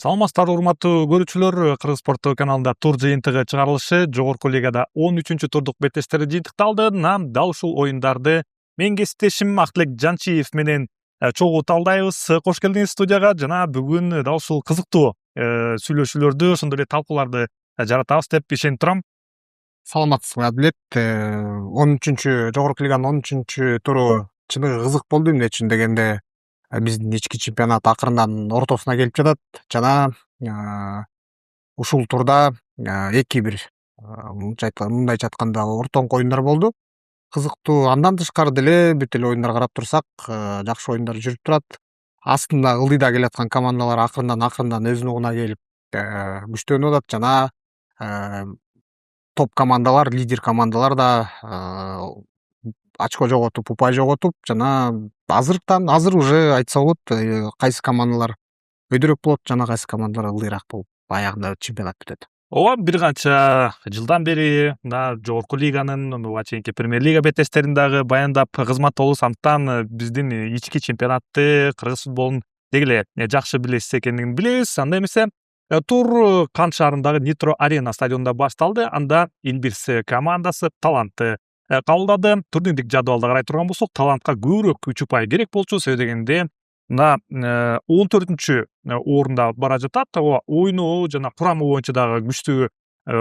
Саламатсыздарбы урматтуу көрүүчүлөр, Кыргыз спортту каналында тур жыйынтыгы чыгарылышы жогорку лигада 13 турдук беттештери жыйынтыкталды. Дал ушул оюндарды менин кесиптешим Актылек Жанчиев менен чогуу талдайбыз. Кош келдиңиз студияга жана бүгүн дал ушул кызыктуу сүйлөшүүлөрдү, ошондой эле талкууларды жаратабыз деп ишенип турам. Саламатсызбы Адилет. 13 жогорку лиганын 13 туру чыныгы кызык болду. Эмне үчүн дегенде биздин ички чемпионат акырындан ортосуна келип жатат жана ушул турда 2-1 мындайча айтканда ортоңку оюндар болду. Кызыктуу. Андан тышкары деле бүт эле оюндар карап турсак, жакшы оюндар жүрүп турат. Астында ылдыйда келаткан командалар акырындан өзүнүн угуна келип күчтөнүп атат жана топ командалар, лидер командалар да очко жоготуп, упай жоготуп жана азыр уже айтса болот, кайсы командалар өйдөрөөк болот жана кайсы командалар ылдыйраак болуп аягында чемпионат бүтөт. Ооба, бир канча жылдан бери мына жогорку лиганын, буга чейинки премьер лига беттештерин дагы баяндап кызматта болобуз. Антан биздин ички чемпионатты, кыргыз футболун деги эле жакшы билесиз экендигин билебиз. Анда эмесе тур Кант шаарындагы Нитро Арена стадионунда башталды. Анда Илбирс командасы Талантты кабылдады. Турнирлик жадыбалда карай турган болсок, Талантка көбүрөөк 3 упай керек болчу. Себеби дегенде мына 14-чү орунда бара жатат. Оюну жана курамы боюнча дагы күчтүү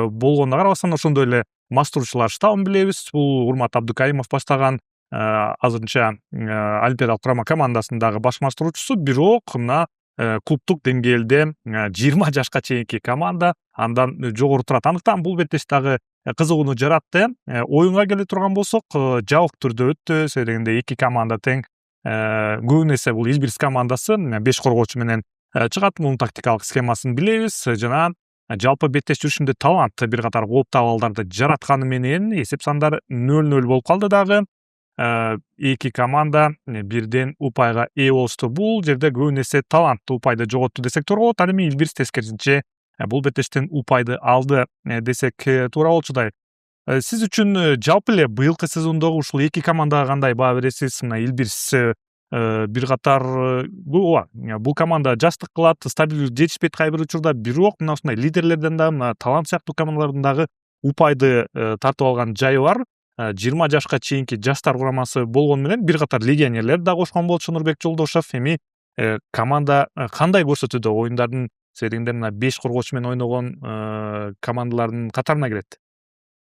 болгонуна карабастан, ошондой эле маштурчулар штабын билебиз. Бул Урмат Абдыкаримов баштаган азырынча олимпиадалык курама командасындагы баш маштурчусу. Бирок мына клубдук деңгээлде 20 жашка чейинки команда андан жогору турат. Андыктан бул беттеш дагы кызыгууну жаратты. Оюнга келе турган болсок, жабык түрдө өттү. Себеби дегенде эки команда тең. Көбүн эсе бул Илбирс командасы 5 коргоочу менен чыгат. Мунун тактикалык схемасын билебиз жана жалпы беттеш жүрүшүндө Талант бир катар кооптуу абалдарды жаратканы менен эсеп сандар 0-0 болуп калды дагы. Эки команда бирден упайга ээ болушту. Бул жерде көбүн эсе Талант упайды жоготту десек туура болот. Ал эми Илбирс тескерисинче бул беттештен упайды алды десек туура болчудай. Сиз үчүн жалпы эле быйылкы сезондогу ушул эки командага кандай баа бересиз? Мына Илбирс бир катар бул команда жаштык кылат, стабилдүүлүк жетишпейт кай бир учурда. Бирок мына ушундай лидерлерден дагы, мына Талант сыяктуу командалардын дагы упайды тартып алган жайы бар. 20 жашка чейинки жаштар курамасы болгону менен бир катар легионерлер да кошкон болчу. Нурбек Жолдошев эми команда кандай көрсөтүүдө оюндардын серигинде мына 5 коргоочу менен ойногон командалардын катарына кирет?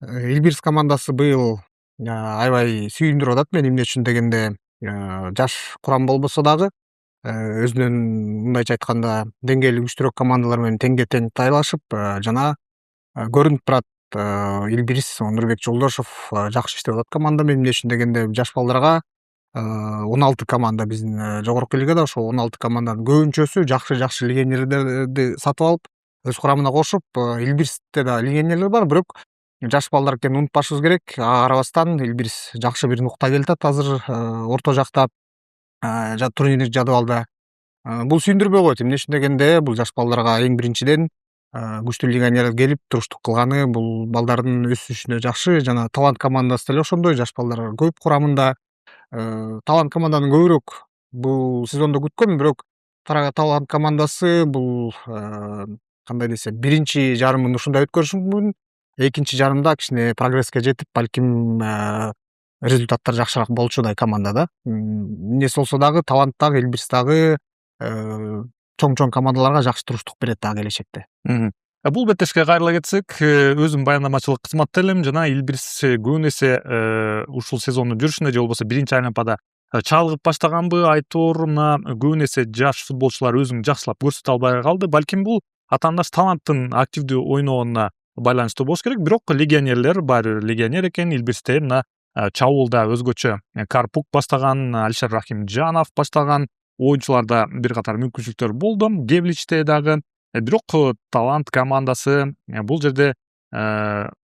Илбирс командасы быйыл аябай сүйүндүрүп атат мени. Эмне үчүн дегенде жаш курам болбосо дагы өзүнүн мындайча айтканда деңгээли күчтүүрөөк командалар менен теңге тең тайлашып жана көрүнүп турат. Илбирс, Нурбек Жолдошев жакшы иштеп атат команда менен. Эмне үчүн дегенде жаш балдарга 16 команда биздин жогорку лигада, ошол 16 команданын көбүнчөсү жакшы легионерлерди сатып алып өз курамына кошуп, Илбирсте да легионерлер бар, бирок жаш балдар экенин унутпашыбыз керек. Ага карабастан Илбирс жакшы бир нукта келе атат азыр орто жакта турнирлик жадыбалда. Бул сүйүндүрбөй койт. Эмне үчүн дегенде бул жаш балдарга эң биринчиден күчтүү легионер келип туруштук кылганы бул балдардын өсүшүнө жакшы. Жана Талант командасы деле ошондой, жаш балдар көп курамында. Талант команданын көбүрөөк бул сезондо күткөн, бирок Талант командасы бул кандай десем, биринчи жарымын ушундай өткөрүшү мүмкүн. Экинчи жарымда кичине прогресске жетип, балким результаттар жакшыраак болчудай командада. Эмнеси болсо дагы Талант дагы Илбирс дагы чоң командаларга жакшы туруштук берет дагы келечекте. Бул беттешке кайрыла кетсек, өзүм баяндамачылык кызматта элем жана Илбирс көбүн эсе ушул сезондун жүрүшүндө же болбосо биринчи айланпада чалгып баштаганбы айтор. Мына көбүн эсе жаш футболчулар өзүн жакшылап көрсөтө албай калды. Балким бул атаандаш Таланттын активдүү ойногонуна байланыштуу болуш керек. Бирок легионерлер бар, легионер экен. Илбирсте мына чабуулда өзгөчө Карпук баштаган, Алишер Рахимжанов баштаган оюнчуларда бир катар мүмкүнчүлүктөр болду. Гевличте дагы. Бирок Талант командасы бул жерде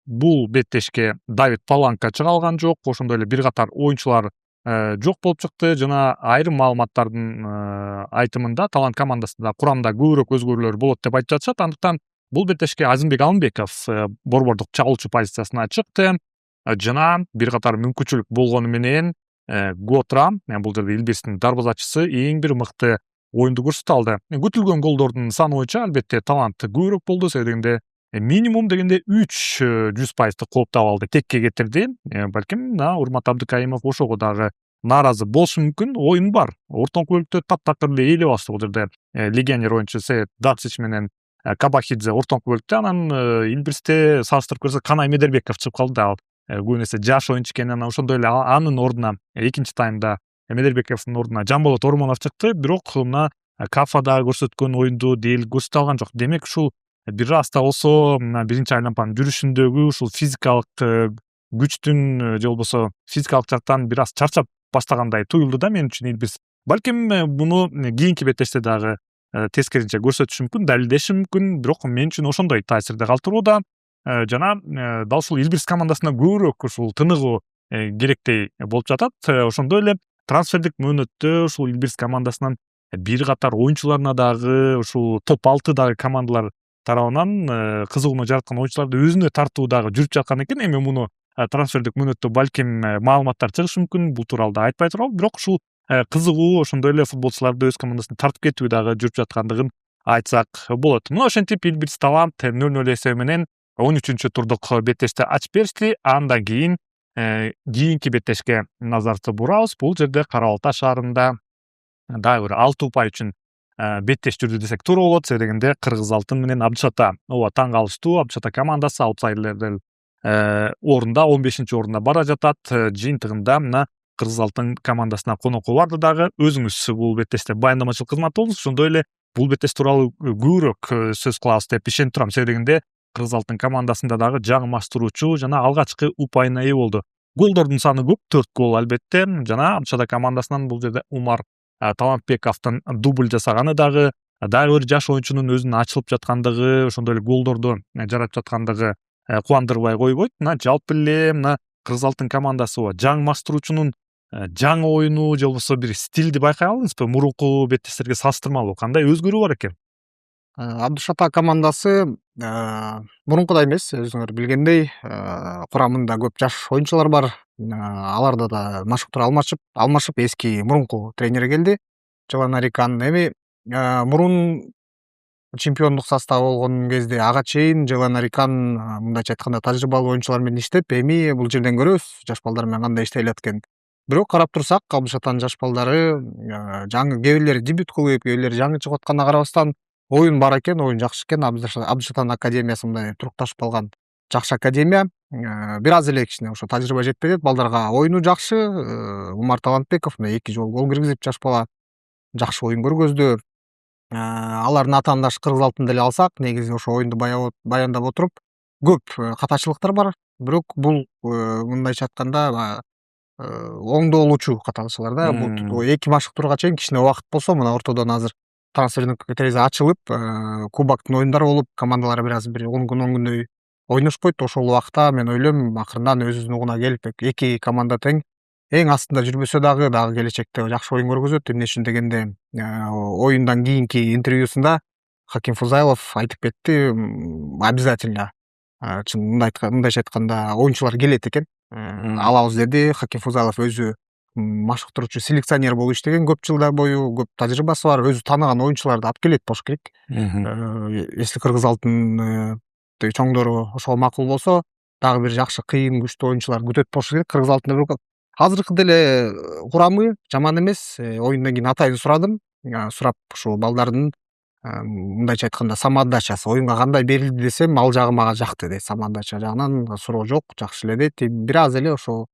бул беттешке Давид Паланка чыга алган жок. Ошондой эле бир катар оюнчулар жок болуп чыкты жана айрым маалыматтардын айтымында Талант командасында курамда көбүрөөк өзгөрүүлөр болот деп айтып жатышат. Андыктан бул беттешке Азимбек Алымбеков борбордук чабуулчу позициясына чыкты жана бир катар мүмкүнчүлүк болгону менен Готра, бул жерде Илбирстин дарбазачысы, эң бир мыкты оюнду көрсөтө алды. Күтүлгөн голдордун саны боюнча албетте таланты көбүрөөк болду. Себеби дегенде минимум дегенде 300% кооп таап алды, текке кетирди. Балким Урмат Абдыкайымов ошого дагы нааразы болушу мүмкүн. Оюн бар. Ортоңку бөлүктө таптакыр эле ээлеп алышты бул жерде. Легионер оюнчу Сеет Даксич менен Кабахидзе ортоңку бөлүктө, анан Илбирсте салыштырып көрсөк Канай Медербеков чыгып калды да. Көбүн эсе жаш оюнчу экен, анан ошондой эле анын ордуна экинчи таймда Медербековдун ордуна Жамболот Ормонов чыкты. Бирок мына Кафада көрсөткөн оюнду дээрлик көрсөтө алган жок. Демек ушул бир аз да болсо мына биринчи айлампанын жүрүшүндөгү ушул физикалык күчтүн же болбосо физикалык жактан бир аз чарчап баштагандай туюлду да мен үчүн Илбирс. Балким муну кийинки беттеште дагы тескеринче көрсөтүшү мүмкүн, далилдеши мүмкүн. Бирок мен үчүн ошондой таасирди калтырууда. Жана дал ушул Илбирс командасына көбүрөөк ушул тыныгуу керектей болуп жатат. Ошондой эле трансфердик мөөнөттө ушул Илбирс командасынын бир катар оюнчуларына дагы ушул топ 6дагы командалар тарабынан кызыгууну жараткан оюнчуларды өзүнө тартуу дагы жүрүп жаткан экен. Эми муну трансфердик мөөнөттө балким маалыматтар чыгышы мүмкүн, бул тууралуу айтпай турабы. Бирок ушул кызыгуу, ошондой эле футболчуларды өз командасына тартып кетүү дагы жүрүп жаткандыгын айтсак болот. Мына ошентип Илбирс Талант 0-0 эсеби менен 13-турдук беттешти ачып беришти. Андан кийин кийинки беттешке назарды бурабыз. Бул жерде Кара Балтай шаарында дагы бир 6 упай үчүн беттеш жүрдү десек туура болот. Себеби дегенде Кыргыз Алтын менен Абдыш Ата ооба таң калыштуу. Абдыш Ата командасы аутсайдерлерден орунда 15-орунда бара жатат. Жыйынтыгында мына Кыргыз Алтын командасына конокко барды дагы. Өзүңүз бул беттеште баяндамачылык кызмат болдуңуз. Ошондой эле бул беттеш тууралуу көбүрөөк сөз кылабыз деп ишенип турам. Себеби дегенде Кыргыз Алтын командасында дагы жаңы маштыруучу жана алгачкы упайына ээ болду. Голдордун саны көп, 4 гол албетте. Жана Абдыш Ата командасынан бул жерде Умар Талантбековдун дубль жасаганы дагы бир жаш оюнчунун өзүнүн ачылып жаткандыгы, ошондой эле голдорду жаратып жаткандыгы кубандырбай койбойт. Мына жалпы эле мына Кыргыз Алтын командасы жаңы маштыруучунун жаңы оюну же болбосо бир стилди байкай алдыңызбы? Мурунку беттештерге салыштырмалуу кандай өзгөрүү бар экен? Абдыш Ата командасы мурункудай эмес, өзүңөр билгендей, курамында көп жаш оюнчулар бар. Аларда да машыктар алмашып эски мурунку тренер келди, Жылан Арикан. Эми мурун чемпиондук составы болгон кезде ага чейин Жылан Арикан мындайча айтканда тажрыйбалуу оюнчулар менен иштеп, эми бул жерден көрөбүз жаш балдар менен кандай иштей элет экен. Бирок карап турсак, Абдыш Атанын жаш балдары жаңы, кээ бирлери дебют кылып, кээ бирлери жаңы чыгып атканына карабастан оюн бар экен, оюн жакшы экен. Абдыш Атанын академиясы мындай турукташып калган жакшы академия. Бир аз эле кичине ошо тажрыйба жетпей элек, балдарга оюну жакшы. Умар Талантбеков 2 жолу гол киргизип, жаш бала жакшы оюн көргөздү. Алардын атаандашы Кыргыз Алтын деле алсак, негизи ошо оюнду баяндап отуруп, көп катачылыктар бар. Бирок бул мындайча айтканда оңдолуучу каталышалар да. Бул 2 машыктырууга чейин кичине убакыт болсо, мына ортодон азыр трансфердик терезе ачылып, кубоктун оюндары болуп, командалар бир 10 күндөй ойношпойт. Ошол убакта мен ойлойм, акырындан өзүнүн угуна келип, 2 команда тең, эң астында жүрбөсө дагы келечекте жакшы оюн көргөзөт. Эмне үчүн дегенде, оюндан кийинки интервьюсунда Хаким Фузайлов айтып кетти, обязательно мындайча айтканда оюнчулар келет экен, алабыз деди. Хаким Фузайлов өзү машыктыруучу, селекционер болуп иштеген көп жылдар бою, көп тажрыйбасы бар, өзү тааныган оюнчуларды алып келет болуш керек. Если Кыргыз Алтын чоңдору ошого макул болсо, дагы бир жакшы, кыйын, күчтүү оюнчулар күтөт болуш керек Кыргыз Алтында. Бирок азыркы деле курамы жаман эмес. Оюндан кийин атайын сурадым, сурап ушул балдардын мындайча айтканда самоотдачасы, оюнга кандай берилди десем, ал жагы мага жакты дейт. Самоотдача жагынан суроо жок, жакшы эле дейт. Бир аз эле ошо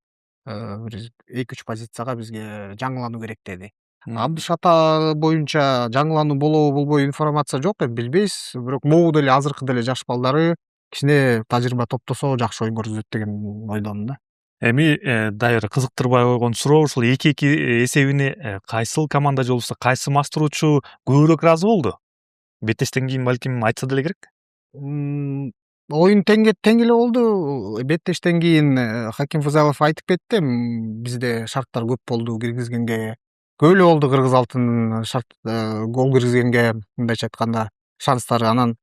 бир 2-3 позицияга бизге жаңылануу керек деди. Абдыш Ата боюнча жаңылануу болобу болбойбу информация жок, билбейбиз. Бирок могу деле азыркы деле жаш балдары кичине тажрыйба топтосо жакшы оюн көргөзөт деген ойдомун да. Эми дагы бир кызыктырбай койгон суроо, ушул 2-2 эсебине кайсыл команда же болбосо кайсы маштыруучу көбүрөөк ыраазы болду? Беттештен кийин балким айтса деле керек. Оюн тең эле болду. Беттештен кийин Хаким Фузайлов айтып кетти, бизде шарттар көп болду киргизгенге. Көп эле болду Кыргыз Алтын гол киргизгенге, мындайча айтканда шанстары. Анан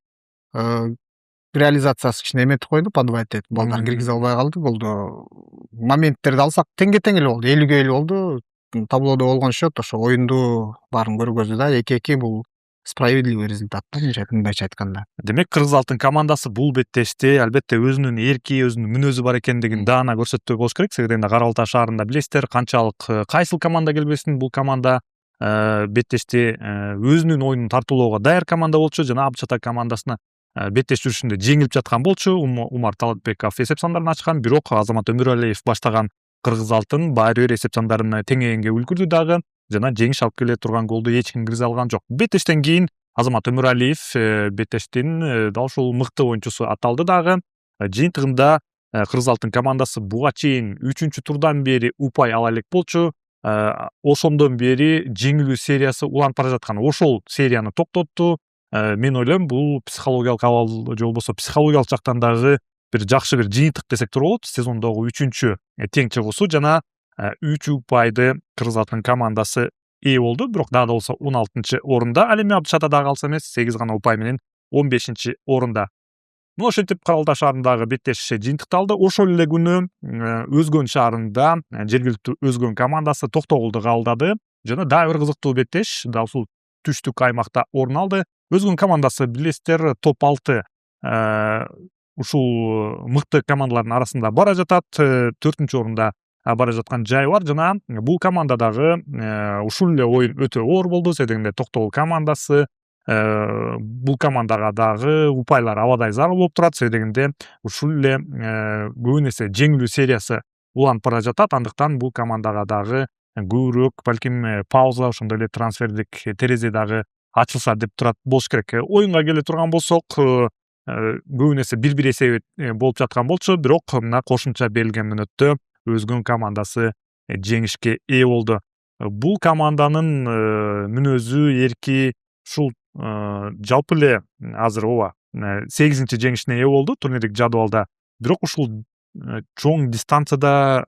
реализациясы кичине эметип койду, подбайт этип, балдар киргизе албай калды голду. Моменттерди алсак, теңге тең эле болду, 50-50 болду. таблодо болгон счет ошо оюнду баарын көргөздү да. 2-2 бул справедливый результат да, мындайча айтканда. Демек Кыргыз Алтын командасы бул беттеште албетте өзүнүн эрки, өзүнүн мүнөзү бар экендигин даана көрсөттү болуш керек. Себеби Кара Балтай шаарында билесиздер канчалык кайсыл команда келбесин бул команда беттеште өзүнүн оюнун тартуулоого даяр команда болчу жана Абы Чата командасына беттеш жүрүшүндө жеңилип жаткан болчу. Умар Талатбеков эсеп сандарын ачкан, бирок Азамат Өмүралиев баштаган Кыргыз Алтын баары бир эсеп сандарын теңегенге үлгүрдү дагы жана жеңиш алып келе турган голду эч ким киргизе алган жок. Беттештен кийин Азамат Өмүралиев беттештин дал ушул мыкты оюнчусу аталды дагы. Жыйынтыгында Кыргыз Алтын командасы буга чейин 3-чү турдан бери упай ала элек болчу. Ошондон бери жеңилүү сериясы уланып бара жаткан. Ошол серияны токтотту. Мен ойлойм бул психологиялык абал же болбосо психологиялык жактан дагы бир жакшы бир жыйынтык десек туура болот. Сезондогу 3-чү тең чыгуусу жана 3 упайды Кыргыз Алтын командасы ээ болду. Бирок дагы да болсо 16-чы орунда. Ал эми Абы Чата да калса эмес 8 гана упай менен 15-чи орунда. Мына ошентип Кара Балтай шаарындагы беттеш жыйынтыкталды. Ошол эле күнү Өзгөн шаарында жергиликтүү Өзгөн командасы Токтогулду кабылдады жана дагы бир кызыктуу беттеш дал ушул түштүк аймакта орун алды. Өзгөн командасы билесиздер топ 6 ушул мыкты командалардын арасында бара жатат. 4-чү орунда бара жаткан жайы бар жана бул команда дагы ушул эле оюн өтө оор болду. Себеби Токтогул командасы бул командага дагы упайлар абадай зарыл болуп турат. Себеби ушул эле көбүн эсе жеңилүү сериясы уланып бара жатат. Андыктан бул командага дагы көбүрөөк балким пауза, ошондой эле трансфердик терезе дагы ачылса деп турат болуш керек. Оюнга келе турган болсок, көбүн эсе 1-1 эсеби болуп жаткан болчу, бирок мына кошумча берилген мүнөттө Өзгөн командасы жеңишке ээ болду. Бул команданын мүнөзү, эрки ушул жалпы эле азыр ооба 8-чи жеңишине ээ болду турнирлик жадыбалда. Бирок ушул чоң дистанцияда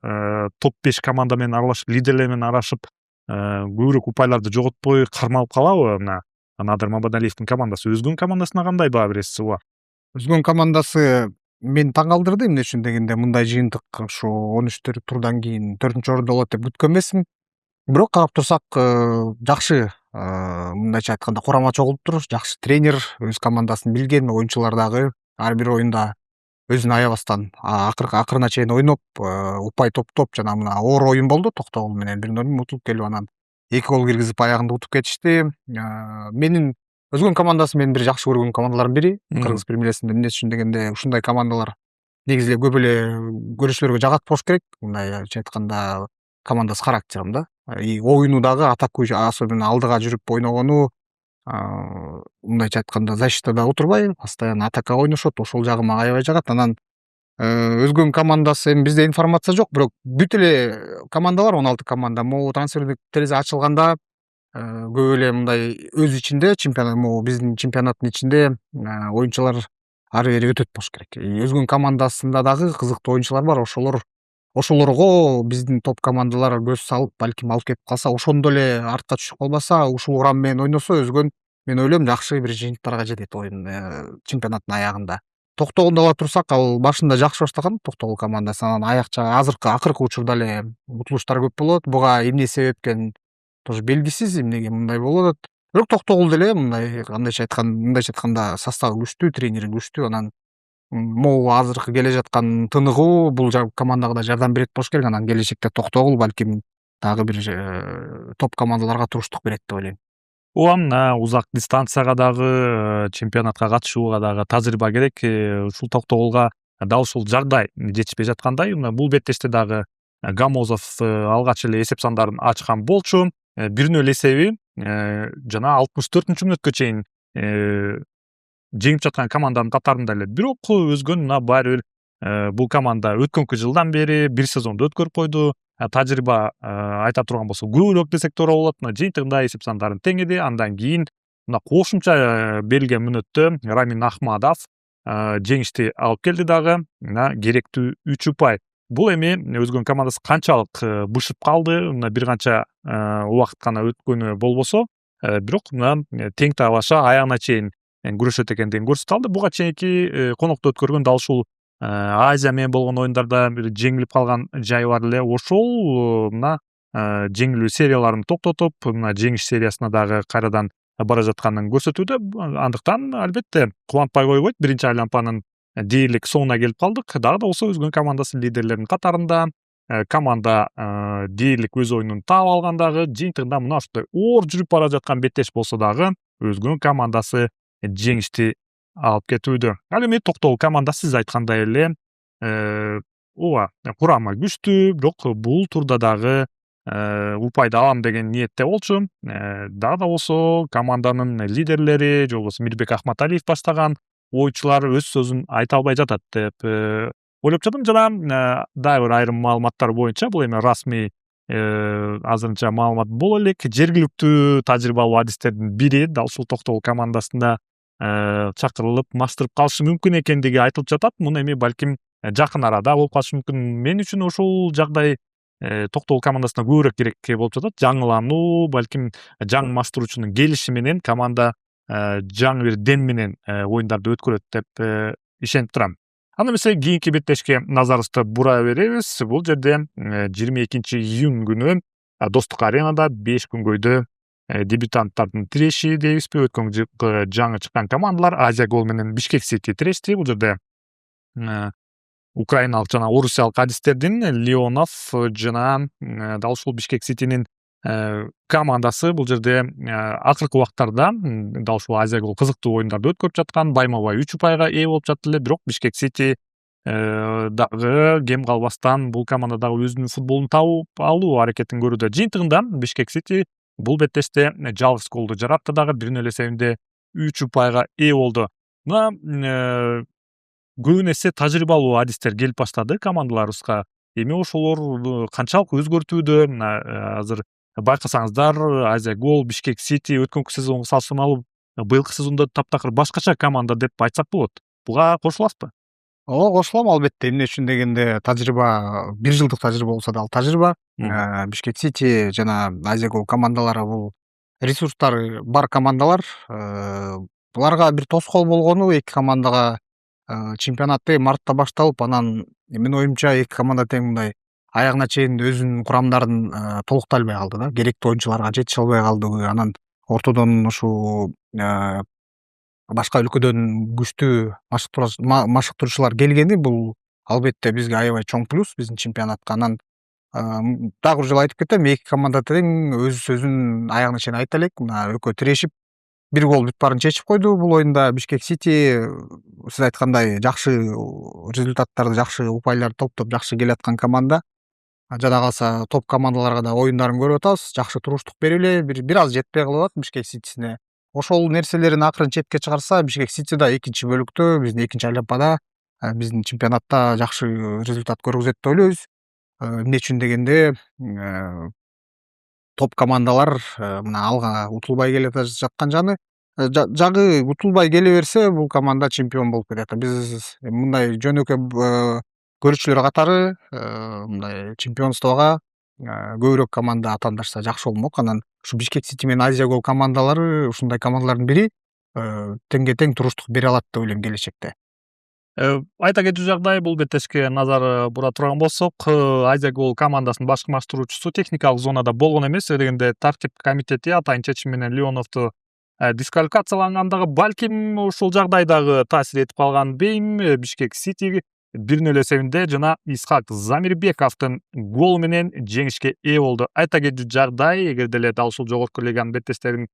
топ 5 команда менен аралашып, лидерлер менен аралашып, көбүрөөк упайларды жоготпой кармалып калабы? Мына Надыр Мамадалиевдин командасы Өзгөн командасына кандай баа бересиз? Өзгөн командасы мени таң калтырды эмне үчүн дегенде, мындай жыйынтык ушу 13 турдан кийин 4-чү орунда болот деп күткөн эмесмин. Бирок карап турсак, жакшы, мындайча айтканда курама чогулуптур, жакшы тренер, өз командасын билген, оюнчулар дагы ар бир оюнда өзүн аябастан акырына чейин ойноп, упай топтоп жана мына оор оюн болду. Токтогул менен 1-0 утулуп келип анан 2 гол киргизип аягында утуп кетишти. Менин Өзгөн командасы менин бир жакшы көргөн командалардын бири Кыргыз премьер-лигасында. Эмне үчүн дегенде, ушундай командалар негизи эле көп эле көрүүчүлөргө жагат болуш керек. Мындайча айтканда командасы характерин да. Оюну дагы атаккуу, особенно алдыга жүрүп ойногону, мындайча айтканда защитада отурбай, постоянно атакка ойношот. Ошол жагы мага аябай жагат. Анан Өзгөн командасы, эми бизде информация жок, бирок бүт эле командалар 16 команда могу трансфердик терезе ачылганда көп эле мындай өз ичинде чемпионат, могу биздин чемпионаттын ичинде оюнчулар ары бери өтөт болуш керек. Өзгөн командасында дагы кызыктуу оюнчулар бар. Ошолорго биздин топ командалар көз салып, балким алып келип калса, ошондо эле артка түшүп калбаса, ушул урам менен ойносо, Өзгөн мен ойлойм жакшы бир жыйынтыктарга жетет оюн чемпионаттын аягында. Токтогулду ала турсак, ал башында жакшы баштаган Токтогул командасы, анан акыркы учурда эле утулуштар көп болот. Буга эмне себеп экени тоже белгисиз, эмнеге мындай болуп атат. Бирок Токтогул деле мындай мындайча айтканда составы күчтүү, тренери күчтүү. Анан могу азыркы келе жаткан тыныгуу бул командага да жардам берет болуш керек. Анан келечекте Токтогул балким дагы бир топ командаларга туруштук берет деп ойлойм. Ооба, мына узак дистанцияга дагы, чемпионатка катышууга дагы тажрыйба керек. Ушул Токтогулга дал ушул жагдай жетишпей жаткандай. Мына бул беттеште дагы Гамозов алгач эле эсеп сандарын ачкан болчу. 1-0 эсеби жана 64-мүнөткө мүнөткө чейин жеңип жаткан команданын катарында эле. Бирок Өзгөн мына баары бир бул команда өткөнкү жылдан бери бир сезонду өткөрүп койду. Тажрыйба айта турган болсок көбүрөөк десек туура болот. Мына жыйынтыгында эсеп сандарын теңеди. Андан кийин мына кошумча берилген мүнөттө Рамин Ахмадов жеңишти алып келди дагы. Мына керектүү 3 упай. Бул эми Өзгөн командасы канчалык бышып калды, мына бир канча убакыт гана өткөнү болбосо, бирок мына тең талаша аягына чейин күрөшөт экендигин көрсөтө алды. Буга чейинки конокто өткөргөн дал ушул Азия менен болгон оюндарда бир жеңилип калган жайы бар эле. Ошол мына жеңилүү серияларын токтотуп мына жеңиш сериясына дагы кайрадан бара жатканын көрсөтүүдө. Андыктан албетте кубантпай койбойт. Биринчи айланпанын дээрлик соңуна келип калдык. Дагы да болсо өзгөн командасы лидерлеринин катарында. Команда дээрлик өз оюнун таап алган дагы, жыйынтыгында мына ушундай оор жүрүп бара жаткан беттеш болсо дагы өзгөн командасы жеңишти алып кетүүдө. Ал эми токтогул командасы сиз айткандай эле ооба курамы күчтүү, бирок бул турда дагы упайды алам деген ниетте болчу. Дагы да болсо команданын лидерлери же болбосо Мирбек Ахматалиев баштаган оюучулар өз сөзүн айта албай жатат деп ойлоп жатам. Жана дагы бир айрым маалыматтар боюнча бул эми расмий азырынча маалымат боло элек, жергиликтүү тажрыйбалуу адистердин бири дал ушул токтогул командасында чакырылып маштырып калышы мүмкүн экендиги айтылып жатат. Муну эми балким жакын арада болуп калышы мүмкүн. Мен үчүн ушул жагдай токтогул командасына көбүрөөк керек болуп жатат. Жаңылануу, балким жаңы маштыруучунун келиши менен команда жаңы бир дем менен оюндарды өткөрөт деп ишенип турам. Анда эмесе кийинки беттешке назарыбызды бура беребиз. Бул жерде 22-июнь күнү Достук аренада 5 күнгөйдө дебютанттардын тиреши дейбизби, өткөн жылкы жаңы чыккан командалар Азия Гол менен Бишкек Сити тирешти. Бул жерде украиналык жана орусиялык адистердин Леонов жана дал ушул Бишкек Ситинин командасы бул жерде акыркы убактарда дал ушул Азия Гол кызыктуу оюндарды өткөрүп жаткан. Байма-бай 3 упайга ээ болуп жатты эле, бирок Бишкек Сити дагы кем калбастан бул команда дагы өзүнүн футболун табып алуу аракетин көрүүдө. Жыйынтыгында Бишкек Сити бул беттеште жалгыз голду жаратты дагы, 1-0 эсебинде 3 упайга ээ болду. Мына көбүн эсе тажрыйбалуу адистер келип баштады командаларыбызга. Эми ошолор канчалык өзгөртүүдө? Азыр байкасаңыздар, Азия Гол, Бишкек Сити өткөнкү сезонго салыштырмалуу быйылкы сезондо таптакыр башкача команда деп айтсак болот. Буга кошуласызбы? Ооба, кошулам албетте. Эмне үчүн дегенде, тажрыйба, 1 жылдык тажрыйба болсо дагы тажрыйба. Бишкек Сити жана Азия Гол командалары бул ресурстары бар командалар. Буларга бир тоскоол болгону эки командага чемпионатты мартта башталып, анан менин оюмча эки команда тең мындай аягына чейин өзүнүн курамдарын толуктай албай калды да. Керектүү оюнчуларга жетише албай калды. Анан ортодон ушул башка өлкөдөн күчтүү машыктыруучулар келгени бул албетте бизге аябай чоң плюс биздин чемпионатка. Анан дагы бир жолу айтып кетем, эки команда тең өз сөзүн аягына чейин айта элек. Мына экөө тирешип 1 гол бүт баарын чечип койду бул оюнда. Бишкек Сити сиз айткандай жакшы результаттарды, жакшы упайларды топтоп жакшы келаткан команда. Жада калса топ командаларга да оюндарын көрүп атабыз. Жакшы туруштук берип эле, бир аз жетпей калып атат Бишкек Ситисине. Ошол нерселерин акырын четке чыгарса, Бишкек Сити да экинчи бөлүктө, биздин экинчи айланпада, биздин чемпионатта жакшы результат көргөзөт деп ойлойбуз. Эмне үчүн дегенде, топ командалар мына алга утулбай келе жаткан жагы утулбай келе берсе, бул команда чемпион болуп кетет. Биз мындай жөнөкөй көрүүчүлөр катары мындай чемпионствого көбүрөөк команда атандырса жакшы болмок. Анан ушу Бишкек Сити менен Азия Гол командалары ушундай командалардын бири, теңге тең туруштук бере алат деп ойлойм келечекте. Айта кетүү жагдай, бул беттешке назар бура турган болсок, Азия Гол командасынын башкы маштыруучусу техникалык зонада болгон эмес дегенде, тартип комитети атайын чечим менен Леоновду дисквалификациялангандыгы балким ушул жагдай дагы таасир этип калган дейм. Бишкек Сити 1-0 эсебинде жана Исхак Замирбековдун голу менен жеңишке ээ болду. Айта кетүү жагдай, эгер деле дал ушул жогорку лиганын беттештерин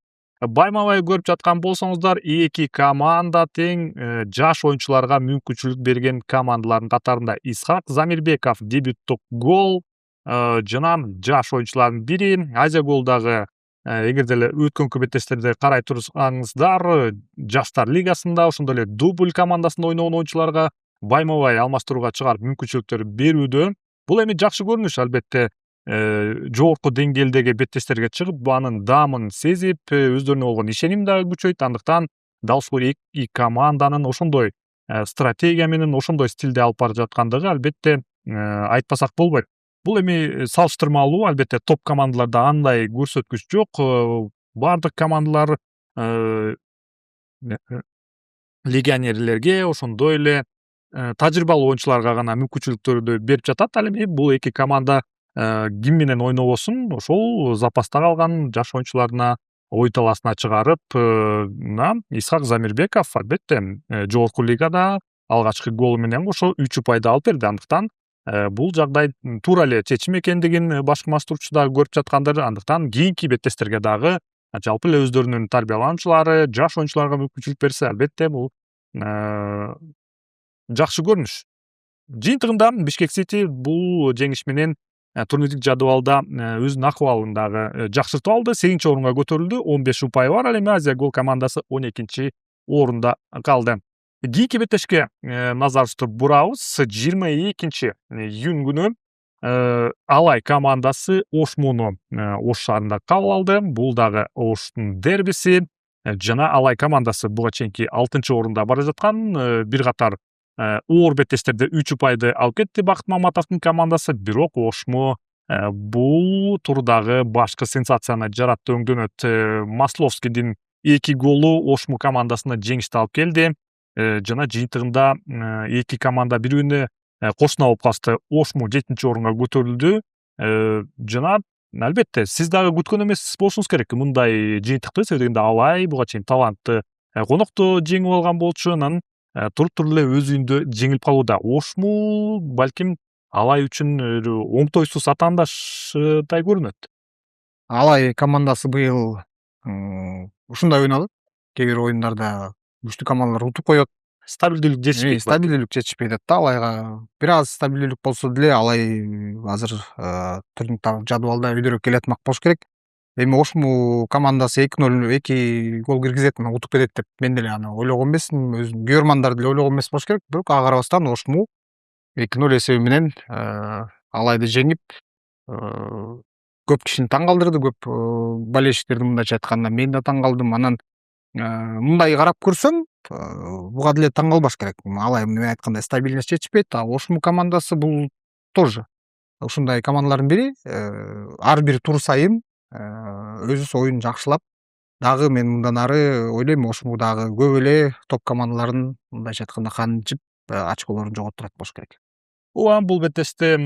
байма-бай көрүп жаткан болсоңуздар, эки команда тең жаш оюнчуларга мүмкүнчүлүк берген командалардын катарында. Исхак Замирбеков дебюттук гол жана жаш оюнчулардын бири. Азия Гол дагы эгер деле өткөнкү беттештерди карай турсаңыздар, жаштар лигасында, ошондой эле дубль командасында ойногон оюнчуларга байма-бай алмаштырууга чыгарып мүмкүнчүлүктөр берүүдө. Бул эми жакшы көрүнүш, албетте. Жогорку деңгээлдеги беттештерге чыгып, анын даамын сезип, өздөрүнө болгон ишеним дагы күчөйт. Андыктан дал ушул эки команданын ошондой стратегия менен, ошондой стилде алып бара жаткандыгы албетте айтпасак болбойт. Бул эми салыштырмалуу, албетте топ командаларда андай көрсөткүч жок. Бардык командалар легионерлерге, ошондой эле тажрыйбалуу оюнчуларга гана мүмкүнчүлүктөрдү берип жатат. Ал эми бул эки команда ким менен ойнобосун ошол запаста калган жаш оюнчуларына ой талаасына чыгарып, мына Исхак Замирбеков албетте жогорку лигада алгачкы голу менен кошо 3 упайды алып берди. Андыктан бул жагдай туура эле чечим экендигин башкы маштурчу дагы көрүп жаткандыр. Андыктан кийинки беттестерге дагы жалпы эле өздөрүнүн тарбиялануучулары, жаш оюнчуларга мүмкүнчүлүк берсе, албетте бул жакшы көрүнүш. Жыйынтыгында Бишкек Сити бул жеңиш менен турнирлик жадыбалда өзүнүн акыбалын дагы жакшыртып алды. 8 орунга көтөрүлдү. 15 упайы бар. Ал эми Азия Гол командасы 12 орунда калды. Кийинки беттешке назарыбызды бурабыз. 22 июнь күнү Алай командасы Ошмуну Ош шаарында кабыл алды. Бул дагы Оштун дербиси. Жана Алай командасы буга чейинки 6 орунда бара жаткан. Бир катар оор беттештерде 3 упайды алып кетти Бакыт Маматовдун командасы. Бирок Ошму бул турдагы башкы сенсацияны жаратты. Өңдөнөт Масловскийдин 2 голу Ошму командасына жеңишти алып келди. Жана жыйынтыгында 2 команда бири-бирине кошуна болуп калышты. Ошму 7 орунга көтөрүлдү. Жана албетте сиз дагы күткөн эмес болушуңуз керек мындай жыйынтыкты. Себеби дегенде Алай буга чейин талантты конокту жеңип алган болчу. Анан туруп эле өз үйүндө жеңилип калууда. Ошму балким Алай үчүн оңтойсуз атаандаштай көрүнөт. Алай командасы быйыл ушундай ойнолот. Кээ бир оюндарда күчтүү командалар утуп коет. Стабилдүүлүк жетишпейт. Стабилдүүлүк жетишпей атат да Алайга. Бир аз стабилдүүлүк болсо деле Алай азыр турниктагы жадыбалда өйдөрөөк келатмак болуш керек. Эми Ошму командасы 2-0 2 гол киргизет, утуп кетет деп мен деле аны ойлогон эмесмин. Өзүм көрөрмандар деле ойлогон эмес болуш керек. Бирок ага карабастан Ошму 2-0 эсеби менен Алайды жеңип, көп кишини таң калтырды. Көп болельщиктерди мындайча айтканда мен да таң калдым. Анан мындай карап көрсөм, буга деле таң калбаш керек. Алай мен айткандай стабильность жетишпейт. А Ошму командасы бул тоже ушундай командалардын бири. Ар бир тур сайын өзү оюн жакшылап, дагы мен мындан ары ойлойм Ошму дагы көп эле топ командаларын мындайча айтканда канчып очколорун жоготтурат болуш керек. Ооба, бул беттеште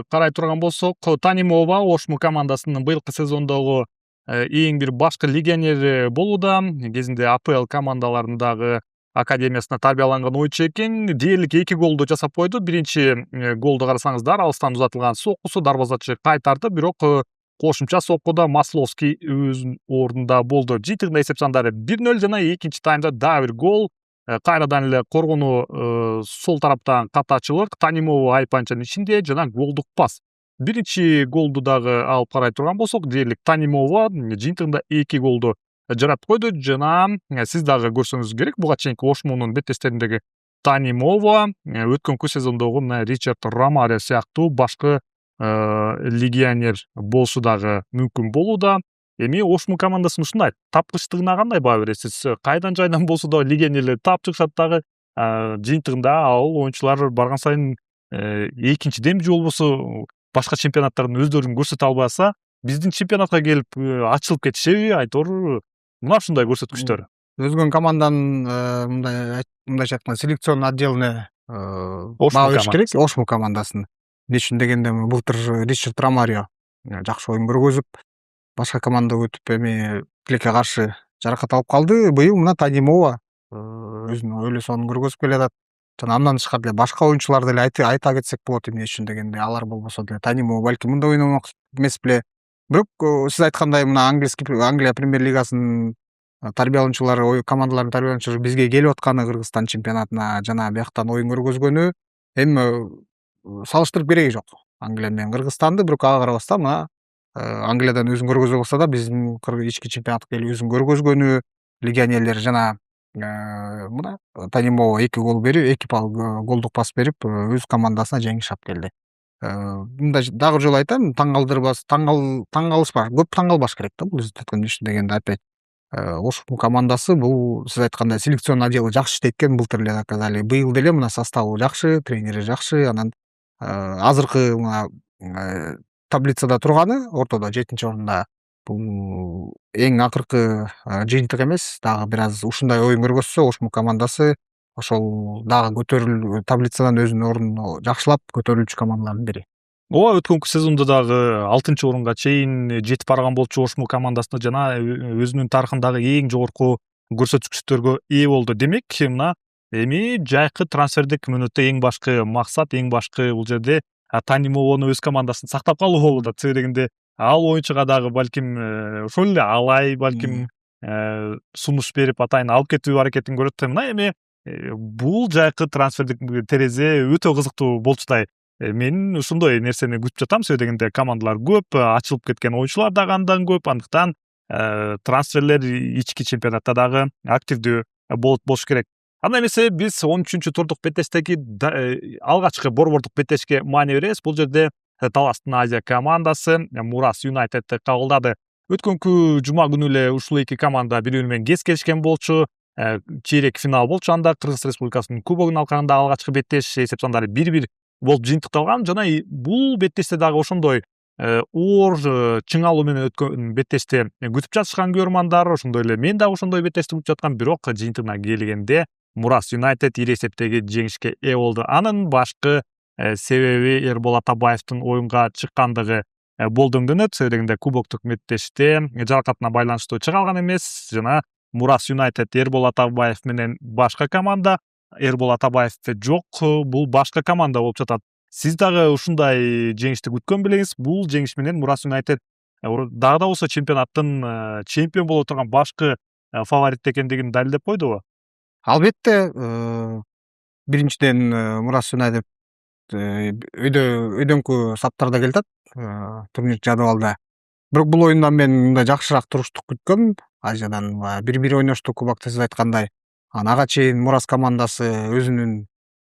карай турган болсок, Танимова Ошму командасынын быйылкы сезондогу эң бир башкы легионери болууда. Кезинде АПЛ командаларындагы академиясына тарбияланган оюнчу экен. Дээрлик 2 голду жасап койду. Биринчи голду карасаңыздар, алыстан узатылган соккусу дарбазачы кайтарды, бирок кошумча соккуда Масловский өзүнүн ордунда болду. Жыйынтыгында эсеп сандары 1-0 жана экинчи таймда дагы бир гол. Кайрадан эле коргонуу сол тараптан катачылык, Танимова айпанчанын ичинде жана голдук пас. Биринчи голду дагы алып карай турган болсок, дээрлик Танимова жыйынтыгында 2 голду жаратып койду. Жана сиз дагы көрсөңүз керек, буга чейинки Ошмунун беттестериндеги Танимова өткөнкү сезондогу Ричард Ромарио сыяктуу башкы легионер болушу дагы мүмкүн болууда. Эми Ошму командасынын ушундай тапкычтыгына кандай баа бересиз? Кайдан жайдан болсо да легионерлер таап чыгышат дагы. Жыйынтыгында ал оюнчулар барган сайын экинчиден же болбосо башка чемпионаттардын өздөрүн көрсөтө албаса, биздин чемпионатка келип ачылып кетишеби, айтор мына ушундай көрсөткүчтөр. Өзгөн команданын мындайча айтканда селекцион отделине баа бериш керек. Ошму командасынын. Эмне үчүн дегенде былтыр Ричард Ромарио жакшы оюн көргөзүп, башка командага өтүп эми тилекке каршы жаракат алып калды. Быйыл мына Танимова өзүнүн ойлосонун көргөзүп келатат. Жана андан тышкары деле башка оюнчуларды деле айта кетсек болот. Эмне үчүн дегенде алар болбосо деле Танимова балким мындай ойномок эмес беле. Бирок сиз айткандай мына Англия премьер лигасынын тарбиялануучулары, командалардын тарбиялануучулары бизге келип атканы Кыргызстан чемпионатына жана бияктан оюн көргөзгөнү эми салыштырып кереги жок Англия менен Кыргызстанды. Бирок ага карабастан мына Англиядан өзүн көргөзө алса да биздин ички чемпионатка келип өзүн көргөзгөнү, легионерлер жана мына Танимова 2 гол берип, 2 голдук пас берип өз командасына жеңиш алып келди. Мындай дагы бир жолу айтам, таң калышпаш, көп таң калбаш керек да бул өткөн иш дегенде опять. Ошму командасы бул сиз айткандай селекцион отделы жакшы иштейт экен, былтыр эле доказали. Быйыл деле мына составы жакшы, тренери жакшы. Анан азыркы мына таблицада турганы ортодо 7-орунда. Бул эң акыркы жыйынтык эмес, дагы бир аз ушундай оюн көргөзсө Ошму командасы ошол дагы таблицадан өзүнүн ордун жакшылап көтөрүлчү командалардын бири. ооба, өткөнкү сезондо дагы 6 орунга чейин жетип барган болчу Ошму командасына жана өзүнүн тарыхындагы эң жогорку көрсөткүчтөргө ээ болду. Демек, мына эми жайкы трансфердик мүнөттө эң башкы максат, эң башкы бул жерде Танимовону өз командасын сактап калуу болуп атат. Себеби дегенде ал оюнчуга дагы балким ошол эле алай, балким сунуш берип атайын алып кетүү аракетин көрөт. Мына эми бул жайкы трансфердик терезе өтө кызыктуу болчудай. Мен ушундой нерсени күтүп жатам. Себеби дегенде командалар көп, ачылып кеткен оюнчулар дагы андан көп. Андыктан трансферлер ички чемпионатта дагы активдүү болуш керек. Анда эмесе биз 13 турдук беттештеги алгачкы борбордук беттешке маани беребиз. Бул жерде Таластын Азия командасы Мурас Юнайтедти кабылдады. Өткөнкү жума күнү эле ушул эки команда бири бири менен кес келишкен болчу. Чейрек финал болчу анда Кыргыз Республикасынын кубогунун алкагында алгачкы беттеш эсеп сандары 1-1 болуп жыйынтыкталган жана бул беттеште дагы ошондой оор чыңалуу менен өткөн беттеште күтүп жатышкан көрөрмандар, ошондой эле мен дагы ошондой беттешти күтүп жаткам. Бирок жыйынтыгына келгенде Мурас Юнайтед ири эсептеги жеңишке ээ болду. Анын башкы себеби Эрбол Атабаевдин оюнга чыккандыгы болдумдунат. Себеби дегенде кубоктук беттеште жаракатына байланыштуу чыга алган эмес жана Мурас Юнайтед Эрбол Атабаев менен башка команда, Эрбол Атабаев жок, бул башка команда болуп жатат. Сиз дагы ушундай жеңишти күткөн белеңиз? Бул жеңиш менен Мурас Юнайтед дагы да болсо чемпионаттын чемпион боло турган башкы фаворит экендигин далилдеп койдубу? Албетте, биринчиден Мурас Юнайтед өйдөңкү саптарда келатат турнир жадыбалда. Бирок бул оюндан мен мындай жакшыраак туруштук күткөм. Азиядан 1-1 ойношту кубокто, сиз айткандай. Ага чейин Мурас командасы өзүнүн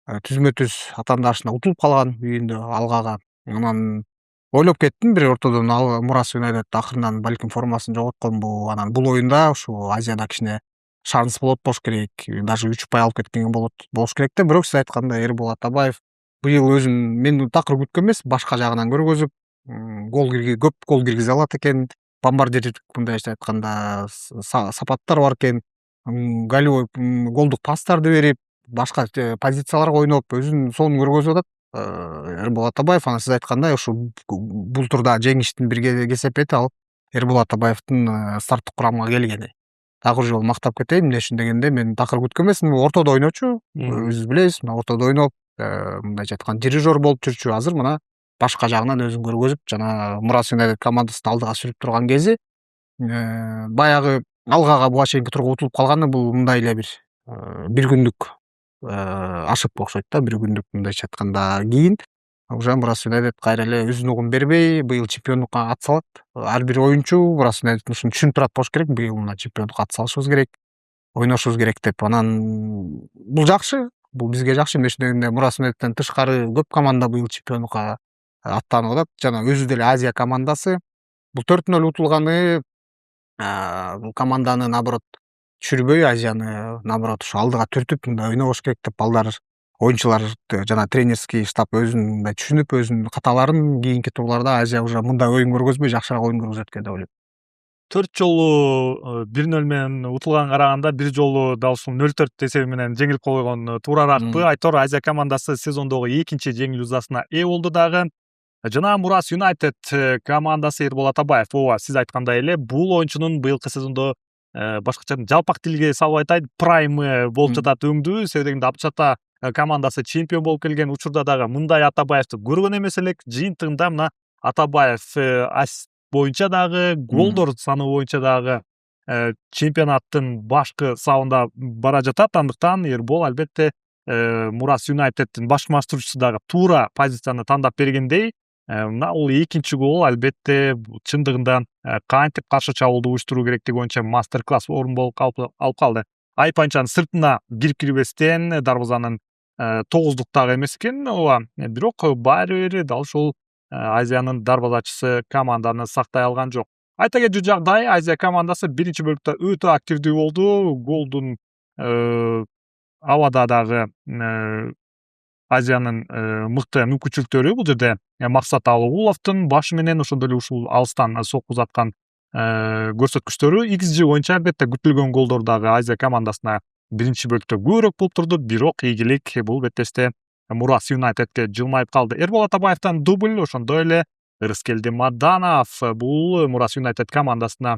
түзмө-түз атаандашына утулуп калган үйүндө алгага. Анан ойлоп кеттим бир ортодон Мурас Юнайтед акырынан балким формасын жоготконбу, анан бул оюнда ушу Азияда кичине шанс болот болуш керек, даже 3 упай алып кеткен болуш керек да. Бирок сиз айткандай Эрбол Атабаев быйыл өзүн мен такыр күткөн эмес, башка жагынан көргөзүп, көп гол киргизе алат экен. Бомбардир мындайча айтканда сапаттар бар экен. Голевой голдук пастарды берип, башка позицияларга ойноп, өзүнүн сонун көргөзүп атат Эрбол Атабаев. Анан сиз айткандай ушу бул турда жеңиштин бир кесепети ал Эрбол Атабаевдин старттык курамга келгени. Дагы бир жолу мактап кетейин. Эмне үчүн дегенде мен такыр күткөн эмесмин. Ортодо ойночу, өзүбүз билебиз, мына ортодо ойноп, мындайча айтканда дирижер болуп жүрчү. Азыр мына башка жагынан өзүн көргөзүп, жана Мурас Юнайтед командасын алдыга сүрүп турган кези, баягы алгага буга чейинки турга утулуп калганы бул мындай эле бир күндүк ошибка окшойт да. Бир күндүк мындайча айтканда кийин уже Мурас Юнайтед кайра эле үз нугун бербей, быйыл чемпиондукка ат салат. Ар бир оюнчу Мурас Юнайтед ушуну түшүнүп турат болуш керек. Быйыл мына чемпиондукка ат салышыбыз керек, ойношубуз керек деп. Анан бул жакшы, бул бизге жакшы. Эмне үчүн дегенде Мурас Юнайтедтен тышкары көп команда быйыл чемпиондукка аттанып атат. Жана өзү деле Азия командасы. Бул 4-0 утулганы бул команданы наоборот түшүрбөй, Азияны наоборот ушу алдыга түртүп, мындай ойнобош керек деп балдар, оюнчулар жана тренерский штаб өзүн мындай түшүнүп, өзүнүн каталарын кийинки турларда Азия уже мындай оюн көргөзбөй, жакшыраак оюн көргөзөт экен деп ойлойм. 4 жолу 1-0 менен утулганга караганда бир жолу дал ушул 0-4 эсеби менен жеңилип койгон туурараакпы. Айтор Азия командасы сезондогу экинчи жеңил узасына ээ болду дагы. Жана Мурас Юнайтед командасы Эрбол Атабаев, ооба, сиз айткандай эле бул оюнчунун быйылкы сезондо башкача жалпак тилге салып айтайын, праймы болуп жатат өңдүү. Себеби дегенде Апчата командасы чемпион болуп келген учурда дагы мындай Атабаевди көргөн эмес элек. Жыйынтыгында мына Атабаев ассист боюнча дагы, голдор саны боюнча дагы чемпионаттын башкы сабында бара жатат. Андыктан Эрбол албетте Мурас Юнайтеддин баш маштуурчусу дагы туура позицияны тандап бергендей. Мына бул экинчи гол албетте чындыгында кантип каршы чабуулду уюштуруу керектиги боюнча мастер-класс орун болуп алып калды. Айпанчанын сыртына кирип кирбестен дарбазанын тогуздуктагы эмес экен, ооба. Бирок баары бир дал ушул Азиянын дарбазачысы команданы сактай алган жок. Айта кетүү жагдай, Азия командасы биринчи бөлүктө өтө активдүү болду. Голдун абада дагы Азиянын мыкты мүмкүнчүлүктөрү, бул жерде Максат Алыгуловдун башы менен ошондой эле ушул алыстан сокку узаткан көрсөткүчтөрү XG боюнча албетте күтүлгөн голдор дагы Азия командасына биринчи бөлүктө көбүрөөк болуп турду. Бирок ийгилик бул беттеште Мурас Юнайтедке жылмайып калды. Эрбол Атабаевден дубль, ошондой эле Ырыскелди Маданов бул Мурас Юнайтед командасына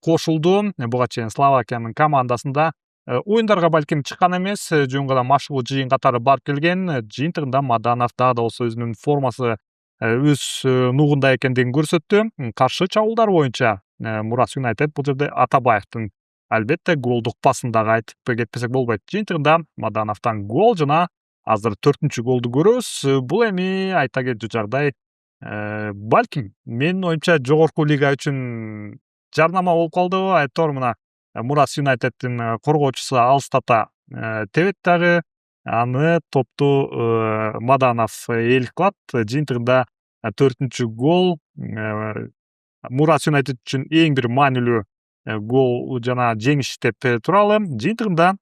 кошулду. Буга чейин Словакиянын командасында оюндарга балким чыккан эмес, жөн гана машыгуу жыйын катары барып келген. Жыйынтыгында Маданов дагы да болсо өзүнүн формасы өз нугунда экендигин көрсөттү. Каршы чабуулдар боюнча Мурас Юнайтед бул жерде Атабаевдин албетте голдук пасын дагы айтып кетпесек болбойт. Жыйынтыгында Мадановдон гол жана азыр 4-чү голду көрөбүз. Бул эми айта кетчү жагдай балким менин оюмча жогорку лига үчүн жарнама болуп калдыбы. Айтор мына Мурас Юнайтеддин коргоочусу алыстата тебет дагы, аны топту Маданов ээлик кылат. Жыйынтыгында 4-чү гол Мурас Юнайтед үчүн эң бир маанилүү гол жана жеңиш деп туралы. Жыйынтыгында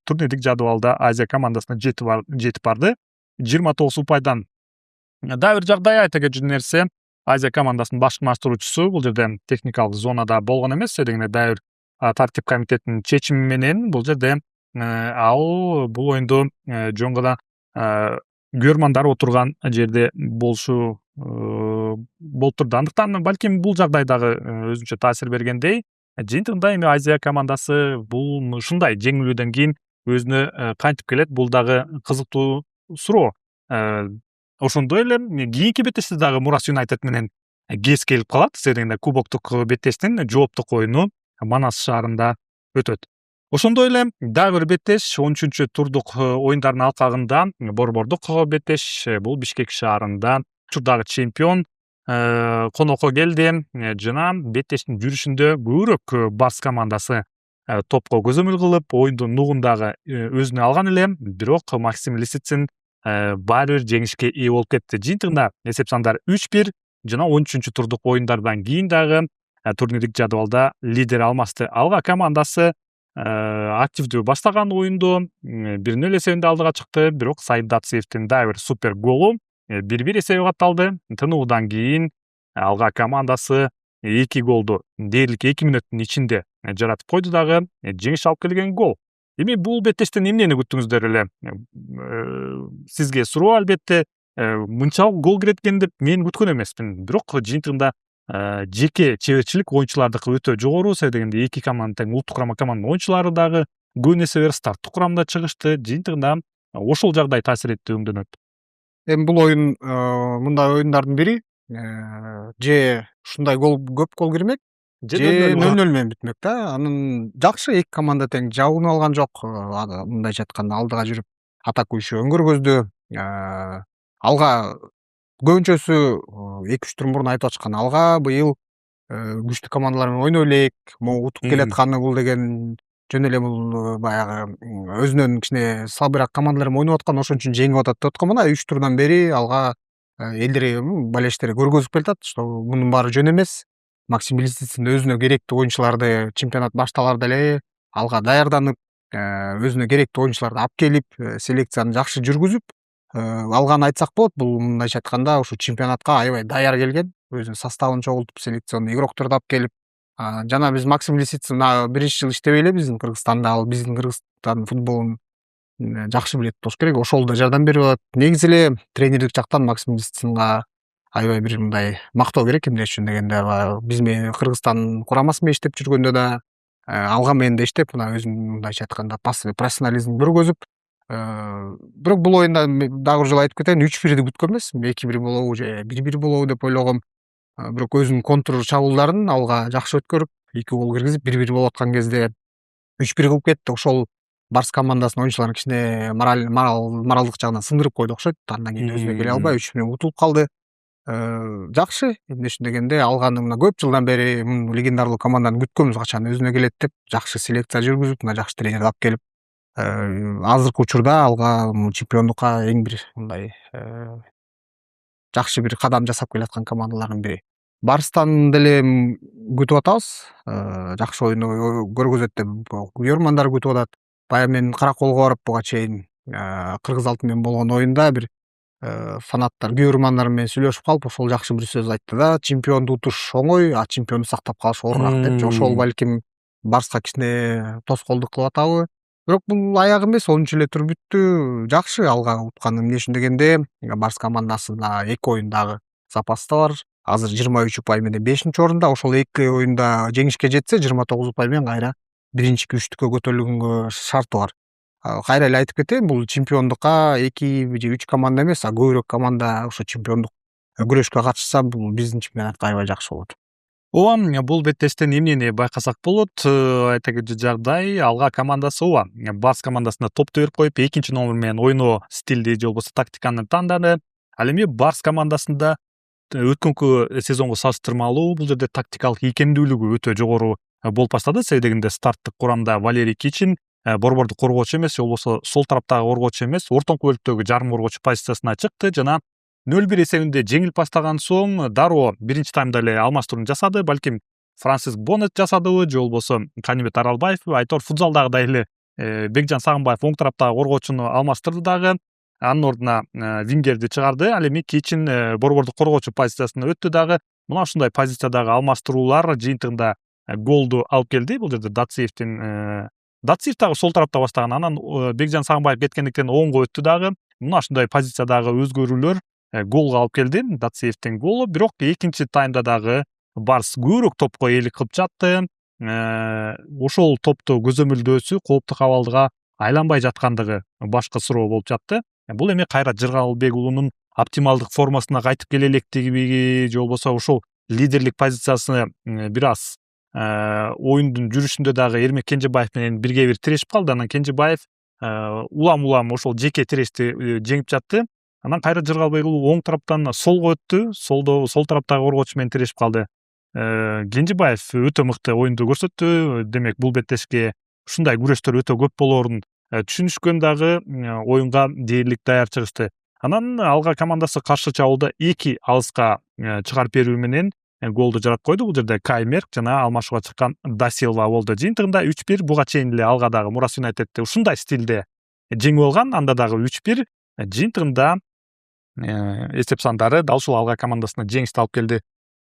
турнирлик жадыбалда Азия командасына жетип барды. 29 упайдан. Дагы бир жагдай айта кетчү нерсе, Азия командасынын башкармаштыруучусу бул жерде техникалык зонада болгон эмес, дегенде дагы бир тартип комитетинин чечими менен бул жерде ал бул оюнду жөн гана көрөрмандар отурган жерде болушу болуп турду. Андыктан балким бул жагдай дагы өзүнчө таасир бергендей. Жыйынтыгында эми Азия командасы бул ушундай жеңилүүдөн кийин өзүнө кантип келет, бул дагы кызыктуу суроо. Ошондой эле кийинки беттеште дагы Мурас Юнайтед менен кез келип калат. Дегенде кубоктук беттештин жооптук оюну Манас шаарында өтөт. Ошондой эле дагы бир беттеш 13-чү турдук оюндардын алкагында борбордук беттеш бул Бишкек шаарында учурдагы чемпион конокко келди жана беттештин жүрүшүндө көбүрөөк Барс командасы топко көзөмөл кылып, оюндун нугундагы өзүнө алган эле, бирок Максим Лисицин баары бир жеңишке ээ болуп кетти. Жыйынтыгында эсеп сандар 3-1 жана 13-чү турдук оюндардан кийин дагы турнирлик жадыбалда лидер алмашты. Алга командасы активдүү баштаган оюнду 1-0 эсебинде алдыга чыкты, бирок Саид Датсиевдин дагы бир супер голу 1-1 эсеби катталды. Тынуудан кийин алга командасы 2 голду дээрлик 2 мүнөттүн ичинде жаратып койду дагы жеңиш алып келген гол. Эми бул беттештен эмнени күттүңүздөр эле? Сизге суроо албетте. Мынчалык гол кирет экен деп мен күткөн эмесмин. Бирок жыйынтыгында жеке чеберчилик оюнчулардыкы өтө жогору. Дегенде эки команда тең улуттук құрама команданын оюнчулары дагы көп нерсе берип старттык курамда чыгышты. Жыйынтыгында ошол жагдай таасир этти өңдөнөт. Эми бул оюн мындай оюндардын бири, же ушундай көп гол кирмек, же 0-0 менен бүтмөк да. Анын жакшы эки команда тең жабынып алган жок. Мындайча айтканда алдыга жүрүп атакующу өңгөргөздү. Алга көбүнчөсү 2-3 тур мурун айтып атышкан, алга быйыл күчтүү командалар менен ойноп элек, могу утуп келатканы бул деген жөн эле бул баягы өзүнөн кичине слабыйраак командалар менен ойноп аткан, ошон үчүн жеңип атат деп аткан. Мына 3 турдан бери алга элдери болельщиктер көргөзүп келатат, что мунун баары жөн эмес. Максим Лисицин өзүнө керектүү оюнчуларды чемпионат башталарда эле алга даярданып, өзүнө керектүү оюнчуларды алып келип, селекцияны жакшы жүргүзүп алганын айтсак болот. Бул мындайча айтканда ушу чемпионатка аябай даяр келген, өзүнүн составын чогултуп, селекционный игрокторду алып келип, жана биз Максим Лисицин биринчи жыл иштебей эле биздин Кыргызстанда, ал биздин Кыргызстан футболун жакшы билет болуш керек, ошол да жардам берип атат. Негизи эле тренерлик жактан Максим Лисицинга аябай бир мындай мактоо керек. Эмне үчүн дегенде биз менен Кыргызстан курамасы менен иштеп жүргөндө да алга менен да иштеп, мына өзүнүн мындайча айтканда профессионализмин көргөзүп, бирок бул оюнда дагы бир жолу айтып кетейин, 3-1 күткөн эмесмин. 2-1 болобу же 1-1 болобу деп ойлогом. Бирок өзүнүн контр чабуулдарын алга жакшы өткөрүп, 2 гол киргизип, 1-1 болуп аткан кезде 3-1 кылып кетти. Ошол Барс командасынын оюнчуларын кичине моралдык жагынан сындырып койду окшойт. Андан кийин өзүнө келе албай 3-1 менен утулуп калды. Жакшы, эмне үчүн дегенде алганы мына көп жылдан бери легендарлуу команданы күткөнбүз, качан өзүнө келет деп, жакшы селекция жүргүзүп, мына жакшы тренерди алып келип, азыркы учурда алга чемпиондукка эң бир мындай жакшы бир кадам жасап келаткан командалардын бири. Барстан деле күтүп атабыз, жакшы оюн көргөзөт деп көрөрмандар күтүп атат. Баягы мен Караколго барып буга чейин Кыргыз алтын менен болгон оюнда бир фанаттар, көрөрмандар менен сүйлөшүп калып, ошол жакшы бир сөз айтты да: чемпионду утуш оңой, а чемпионду сактап калыш оорураак деп. Ошол балким Барска кичине тоскоолдук кылып атабы. Бирок бул аяк эмес, 10 эле тур бүттү. Жакшы алга уткан. Эмне үчүн дегенде, Барс командасында 2 оюндагы запаста бар. Азыр 23 упай менен 5 орунда. Ошол 2 оюнда жеңишке жетсе, 29 упай менен кайра 1 үчтүккө көтөрүлгөнгө шарты бар. Кайра эле айтып кетейин, бул чемпиондукка 2 же 3 команда эмес, көбүрөөк команда ошо чемпиондук күрөшкө катышса, бул биздин чемпионатка аябай жакшы болот. Ооба, бул беттештен эмнени байкасак болот? Айта кетчү жагдай, алга командасы ооба, Барс командасына топту берип коюп, экинчи номер менен ойноо стилди же болбосо тактиканы тандады. Ал эми Барс командасында өткөнкү сезонго салыштырмалуу бул жерде тактикалык ийкемдүүлүгү өтө жогору болуп баштады. Себеби дегенде старттык курамда Валерий Кичин борбордук коргоочу эмес, же болбосо сол тараптагы коргоочу эмес, ортоңку бөлүктөгү жарым коргоочу позициясына чыкты жана 0-1 эсебинде жеңилип баштаган соң дароо биринчи таймда эле алмаштырууну жасады. Балким Франсис Боннет жасадыбы, же болбосо Канибет Аралбаев, Айтор футзалдагыдай эле Бекжан Сагынбаев оң тараптагы коргоочуну алмаштырды дагы. Анын ордуна вингерди чыгарды. Ал эми Кичин борбордук коргоочу позициясына өттү дагы. Мына ушундай позициядагы алмаштыруулар жыйынтыгында голду алып келди. Бул жерде Дациев дагы сол тарапта баштаган. Анан Бекжан Сагынбаев кеткендиктен оңго өттү дагы. Мына ушундай позициядагы өзгөрүүлөр голго алып келди. Дациевдин голу. Бирок экинчи таймда дагы Барс көбүрөөк топко ээлик кылып жатты. Ошол топту көзөмөлдөөсү кооптук абалга айланбай жаткандыгы башкы суроо болуп жатты. Бул эми кайра Жыргалбек уулунун оптималдык формасына кайтып келе электиги, же болбосо ушул лидерлик позициясына бир аз оюндун жүрүшүндө дагы Эрмек Кенжебаев менен бирге бир тирешип калды. Анан Кенжебаев улам ошол жеке тирешти жеңип жатты. Анан кайра Жыргалбек уулу оң тараптан солго өттү. Сол тараптагы коргоочу менен тирешип калды. Кенжебаев өтө мыкты оюнду көрсөттү. Демек бул беттешке ушундай күрөштөр өтө көп болоорун түшүнүшкөн дагы оюнга дээрлик даяр чыгышты. Анан алга командасы каршы чабуулда 2 алыска чыгарып берүү менен голду жаратып койду. Бул жерде Каймерк жана алмашууга чыккан Дасилва болду. Жыйынтыгында 3-1 буга чейин эле алга дагы Мурас Юнайтедди ушундай стилде жеңип алган. Анда дагы 3-1. Жыйынтыгында эсеп сандары дал ушул алга командасына жеңишти алып келди.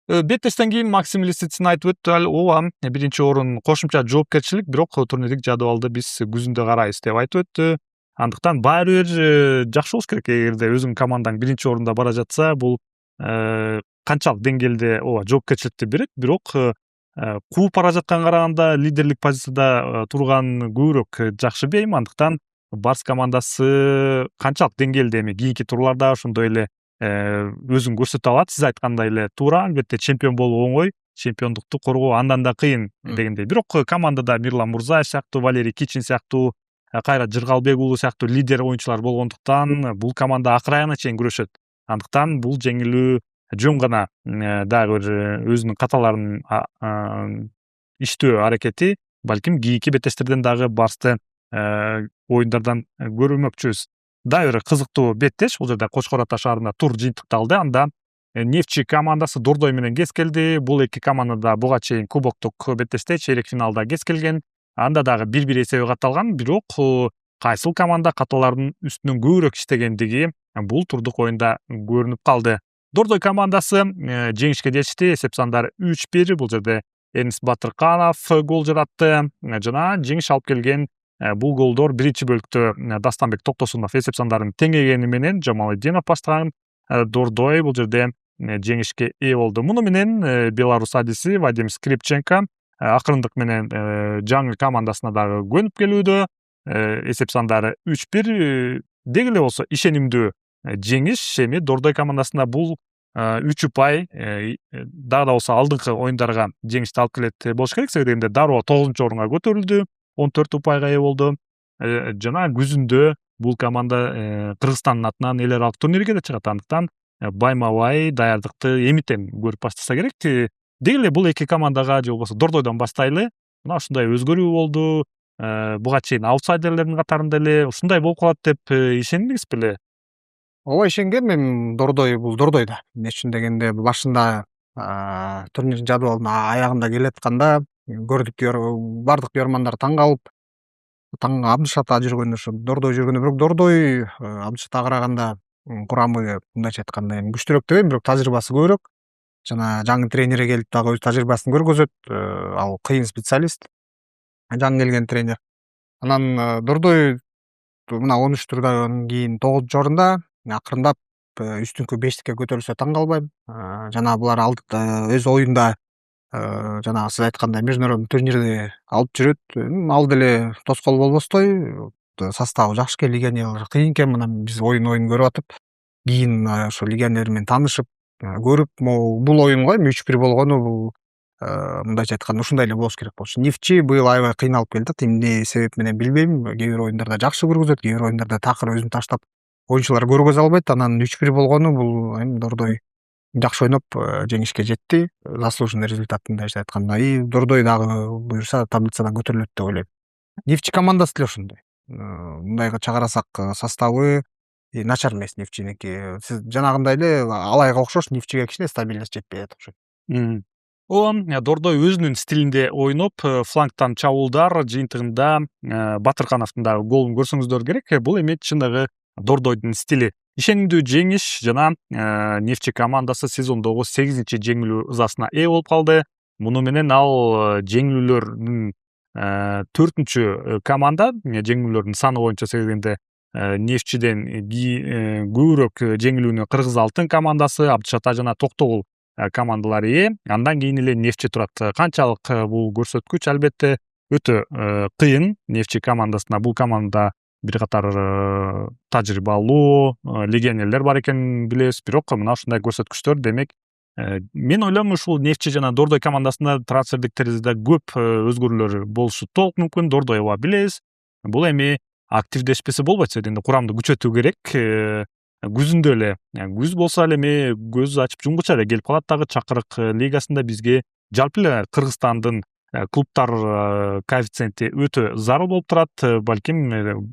Беттештен кийин Максим Лисицин айтып өттү. Ооба, биринчи орун кошумча жоопкерчилик, бирок турнирлик жадыбалды биз күзүндө карайбыз деп айтып өттү. Андыктан баары бир жакшы болуш керек. Эгерде өзүңүн командаң биринчи орунда бара жатса, бул канчалык деңгээлде ооба жоопкерчиликти берет, бирок кууп бара жатканга караганда лидерлик позицияда турган көбүрөөк жакшы бейм. Андыктан Барс командасы канчалык деңгээлде эми кийинки турларда ошондой эле өзүн көрсөтө алат. Сиз айткандай эле туура, албетте чемпион болуу оңой, чемпиондукту коргоо андан да кыйын дегендей. Бирок командада Мирлан Мурзаев сыяктуу, Валерий Кичин сыяктуу, кайра Жыргалбек уулу сыяктуу лидер оюнчулар болгондуктан бул команда акыр аягына чейин күрөшөт. Андыктан бул жеңилүү жөн гана дагы бир өзүнүн каталарын иштөө аракети. Балким кийинки беттештерден дагы Барсты оюндардан көрмөкчүбүз. Дагы бир кызыктуу беттеш. Бул жерде Кочкор Ата шаарында тур жыйынтыкталды. Анда Нефчи командасы Дордой менен кес келди. Бул эки команда да буга чейин кубоктук беттеште чейрек финалда кес келген. Анда дагы 1-1 эсеби катталган. Бирок кайсыл команда каталардын үстүнөн көбүрөөк иштегендиги бул турдук оюнда көрүнүп калды. Дордой командасы жеңишке жетишти. Эсеп сандары 3-1. Бул жерде Энис Батырканов гол жаратты жана жеңиш алып келген. Бул голдор биринчи бөлүктө Дастанбек Токтосунов эсеп сандарын теңегени менен Жамалетдинов баштаган Дордой бул жерде жеңишке ээ болду. Муну менен Беларус адиси Вадим Скрипченко акырындык менен жаңы командасына дагы көнүп келүүдө. Эсеп сандары 3-1. Деги эле болсо ишенимдүү жеңиш. Эми Дордой командасына бул 3 упай дагы да болсо алдыңкы оюндарга жеңишти алып келет болуш керек. Себеби дегенде дароо 9-орунга көтөрүлдү. 14 упайга ээ болду. Жана күзүндө бул команда Кыргызстандын атынан эл аралык турнирге да чыгат. Андыктан байма-бай даярдыкты эмитен көрүп баштаса керек. Деги эле бул эки командага же болбосо Дордойдон баштайлы. Мына ушундай өзгөрүү болду. Буга чейин аутсайдерлердин катарында эле ушундай болуп калат деп ишендиңиз беле? Ооба, ишенгем. Эми Дордой бул Дордой да. Эмне үчүн дегенде башында турнир жадыбалынын аягында келатканда көрдүк, бардык көрөрмандар таң калып, Абдышат жүргөндө ошо Дордой жүргөндө, бирок Дордой Абдышатка караганда курамы мындайча айтканда эми күчтүүрөөк дебейм, бирок тажрыйбасы көбүрөөк. Жана жаңы тренери келип дагы өз тажрыйбасын көргөзөт. Ал кыйын специалист, жаңы келген тренер. Анан Дордой мына 13 турдан кийин 9 орунда, акырындап үстүңкү 5-ке көтөрүлсө таң калбайм. Жана булар өз оюнда жанагы сиз айткандай международный турнирди алып жүрөт. Ал деле тоскоол болбостой, составы жакшы экен, легионерлери кыйын экен. Мына биз оюн көрүп атып, кийин ошо легионер менен таанышып, көрүп, могу бул оюнга 3-1 болгону бул мындайча айтканда ушундай эле болуш керек болчу. Нефтчи быйыл аябай кыйналып келатат. Эмне себеп менен билбейм. Кээ бир оюндарда жакшы көргөзөт, кээ бир оюндарда такыр өзүн таштап оюнчулар көргөзө албайт. Анан 3-1 болгону бул эми Дордой жакшы ойноп жеңишке жетти. Заслуженный результат мындайча айтканда. И Дордой дагы буюрса таблицадан көтөрүлөт деп ойлойм. Нефтчи командасы деле ошондой. Мындайга чыгарасак составы начар эмес Нефтчиники. Сиз жанагындай эле Алайга окшош Нефтчиге кичине стабильность жетпей атат окшойт. Ооба, Дордой өзүнүн стилинде ойноп, флангтан чабуулдар жыйынтыгында Батыркановдун дагы голун көрсөңүздөр керек. Бул эми чындыгы Дордойдун стили. Ишенимдүү жеңиш жана Нефтчи командасы сезондогу 8-чи жеңилүү ызасына ээ болуп калды. Муну менен ал жеңилүүлөрдүн 4-чү команда, жеңилүүлөрдүн саны боюнча сегизгенде Нефтчиден көбүрөөк жеңилүүнү Кыргыз Алтын командасы, Абдышат жана Токтогул командалары ээ. Андан кийин эле Нефтчи турат. Канчалык бул көрсөткүч? Албетте өтө кыйын. Нефтчи командасына бул команда бир катар тажрыйбалуу легионерлер бар экенин билебиз, бирок мына ушундай көрсөткүчтөр, демек мен ойлойм ушул Нефтчи жана Дордой командасында трансфердик терезеде көп өзгөрүүлөр болушу толук мүмкүн. Дордойго билебиз. Бул эми активдешпесе болбойт. Себебинде курамды күчөтүү керек. Күзүндө эле, күз болсо эле эми көз ачып жумгуча эле келип калат дагы. Чакырык лигасында бизге жалпы эле Кыргызстандын клубтар коэффициенти өтө зарыл болуп турат. Балким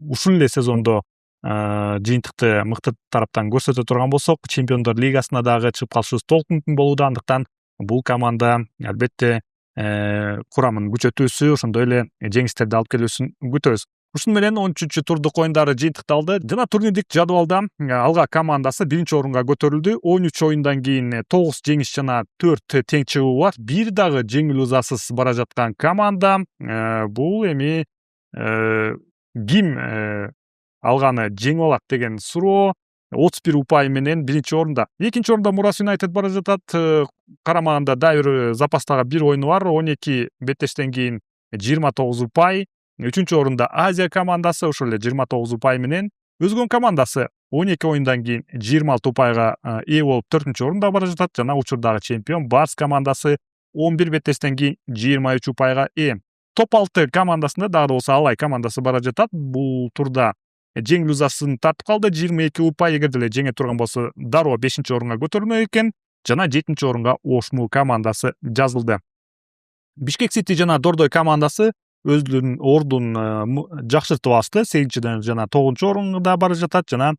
ушул эле сезондо жыйынтыкты мыкты тараптан көрсөтө турган болсок, Чемпиондор лигасына дагы чыгып калышыбыз толук мүмкүн болууда. Андыктан бул команда албетте курамын күчөтүүсү, ошондой эле жеңиштерди алып келүүсүн күтөбүз. Ушуну менен 13-чү турдук оюндары жыйынтыкталды жана турнирлик жадыбалда Алга командасы 1-орунга көтөрүлдү. 13 оюндан кийин 9 жеңиш жана 4 тең чыгуу бар. Бир дагы жеңилүү ызасыз бара жаткан команда. Бул эми ким Алганы жеңип алат деген суроо. 31 упай менен 1-орунда. 2-орунда Мурас Юнайтед бара жатат. Карамагында дагы бир запастагы бир оюну бар. 12 беттештен кийин 29 упай. 3-орунда Азия командасы ошол эле 29 упай менен. Өзгөн командасы 12 оюндан кийин 26 упайга ээ болуп 4-орунда бара жатат. Жана учурдагы чемпион Барс командасы 11 беттештен кийин 23 упайга ээ. Топ 6 командасында дагы болсо Алай командасы бара жатат. Бул турда жеңилүү ызасын тартып калды. 22 упай. Эгер деле жеңе турган болсо дароо 5-орунга көтөрүлмөк экен. Жана 7-орунга Ошму командасы жазылды. Бишкек Сити жана Дордой командасы өздөрүнүн ордун жакшыртып алышты. 8-ден жана 9-орунда бара жатат. Жана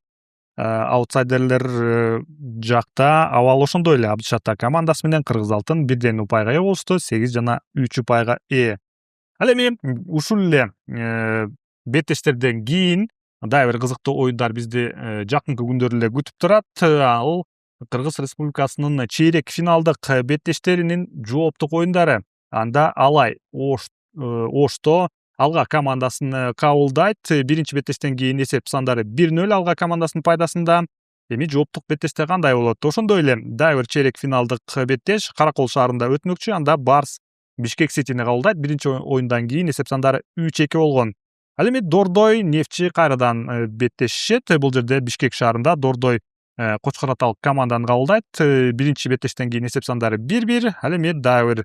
аутсайдерлер жакта абал ошондой эле. Абдышат командасы менен Кыргыз Алтын бирден упайга ээ болушту. 8 жана 3 упайга ээ. Ал эми ушул эле беттештерден кийин дагы бир кызыктуу оюндар бизди жакынкы күндөрдө эле күтүп турат. Ал Кыргыз Республикасынын чейрек финалдык беттештеринин жооптук оюндары. Анда Алай Ошто Алга командасын кабылдайт. Биринчи беттештен кийин эсеп сандары 1-0 Алга командасынын пайдасында. Эми жооптук беттеште кандай болот? Ошондой эле дагы бир чейрек финалдык беттеш Каракол шаарында өтмөкчү. Анда Барс Бишкек Ситини кабылдайт. Биринчи оюндан кийин эсеп сандары 3-2 болгон. Ал эми Дордой Нефтчи кайрадан беттешишет. Бул жерде Бишкек шаарында Дордой Кочкор Аталык команданы кабылдайт. Биринчи беттештен кийин эсеп сандары 1-1. Ал эми дагы бир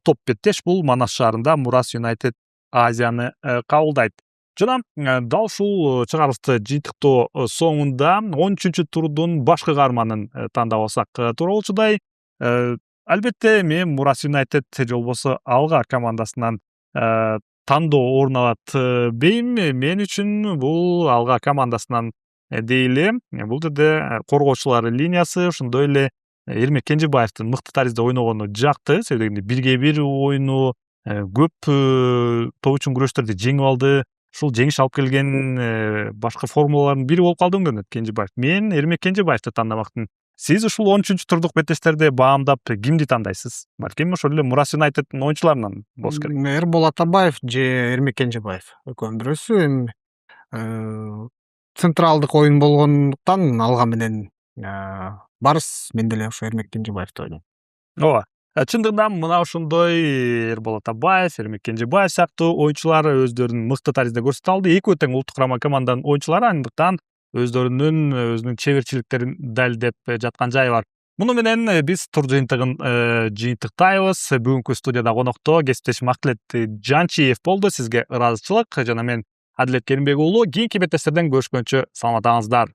топ беттеш бул Манас шаарында Мурас Юнайтед Азияны кабылдайт. Жана дал ушул чыгарылышты жыйынтыктоо соңунда 13-чү турдун башкы каарманын тандап алсак туура болчудай. Албетте мен Мурас Юнайтед же болбосо Алга командасынан тандоо орун алат дейм. Мен үчүн бул Алга командасынан дейли. Бул жерде коргоочулар линиясы ошондой эле Эрмек Кенжебаевдин мыкты таризде ойногону жакты. Себеби 1-1 оюну көп топ үчүн күрөштөрдү жеңип алды. Ушул жеңиш алып келген башкы формулалардын бири болуп калды көрүнөт Кенжебаев. Мен Эрмек Кенжебаевди тандамакмын. Сиз ушул 13 турдук беттештерди баамдап кимди тандайсыз? Балким ошол эле Мурас Юнайтеддин оюнчуларынан болуш керек. Эрболот Атабаев же Эрмек Кенжебаев экөөнүн бирөөсү. Эми централдык оюн болгондуктан алга менен барыс мен деле ошо Эрмек Кенжебаевди ойлойм. Ооба. Чындыгында мына ошондой Эрболот Атабаев, Эрмек Кенжебаев сыяктуу оюнчулар өздөрүн мыкты таризде көрсөтө алды. Экөө тең улуттук курама команданын оюнчулары, андыктан өзүнүн чеберчиликтерин далилдеп жаткан жайы бар. Муну менен биз тур жыйынтыгын жыйынтыктайбыз. Бүгүнкү студияда конокто кесиптешим Акылет Жанчиев болду. Сизге ыраазычылык. Жана мен Адилет Керимбек уулу. Кийинки беттештерден көрүшкөнчө саламатыңыздар.